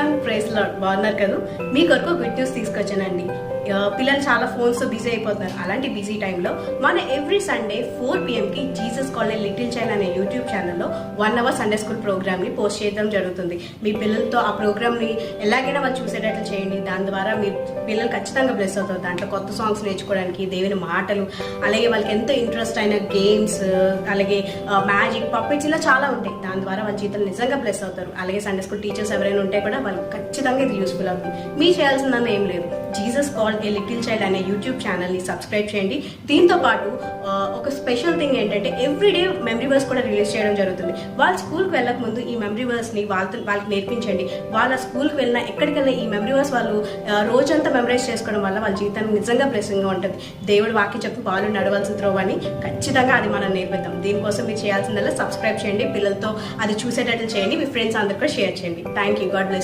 Everyone, praise lord. బాగున్నారు కదా? మీ కొరకు గుడ్ న్యూస్ తీసుకొచ్చానండి. పిల్లలు చాలా ఫోన్స్ బిజీ అయిపోతున్నారు. అలాంటి బిజీ టైంలో మన ఎవ్రీ సండే 4 PM కి జీసస్ కాలేజ్ లిటిల్ చైల్డ్ అనే యూట్యూబ్ ఛానల్లో 1 hour సండే స్కూల్ ప్రోగ్రామ్ ని పోస్ట్ చేయడం జరుగుతుంది. మీ పిల్లలతో ఆ ప్రోగ్రామ్ ని ఎలాగైనా వాళ్ళు చూసేటట్లు చేయండి. దాని ద్వారా మీ పిల్లలు ఖచ్చితంగా బ్లెస్ అవుతారు. దాంట్లో కొత్త సాంగ్స్ నేర్చుకోవడానికి, దేవుని మాటలు, అలాగే వాళ్ళకి ఎంతో ఇంట్రెస్ట్ అయిన గేమ్స్, అలాగే మ్యాజిక్, పప్పెట్స్ ఇలా చాలా ఉంటాయి. దాని ద్వారా వాళ్ళ జీవితాలు నిజంగా బ్లెస్ అవుతారు. అలాగే సండే స్కూల్ టీచర్స్ ఎవరైనా ఉంటే కూడా వాళ్ళకి ఖచ్చితంగా ఇది యూస్ఫుల్ అవుతుంది. మీ చేయాల్సిందన్న ఏం లేదు, Jesus called a little child అనే యూట్యూబ్ ఛానల్ని సబ్స్క్రైబ్ చేయండి. దీంతో పాటు ఒక స్పెషల్ థింగ్ ఏంటంటే ఎవ్రీడే మెమరీ వర్స్ కూడా రిలీజ్ చేయడం జరుగుతుంది. వాళ్ళ స్కూల్కి వెళ్ళక ముందు ఈ మెమరీ వర్స్ని వాళ్ళకి నేర్పించండి. వాళ్ళ స్కూల్కి వెళ్ళినా ఎక్కడికి వెళ్ళినా ఈ మెమరీ వర్స్ వాళ్ళు రోజంతా మెమరైజ్ చేసుకోవడం వల్ల వాళ్ళ జీవితానికి నిజంగా బ్లెస్సింగ్గా ఉంటుంది. దేవుడు వాక్యం చెప్పి వాళ్ళు నడవాల్సిన త్రోవని ఖచ్చితంగా అది మనం నేర్పిద్దాం. దీనికోసం మీరు చేయాల్సిందల్లా సబ్స్క్రైబ్ చేయండి, పిల్లలతో అది చూసేటట్లు చేయండి, మీ ఫ్రెండ్స్ అందరికీ షేర్ చేయండి. Thank you. God bless.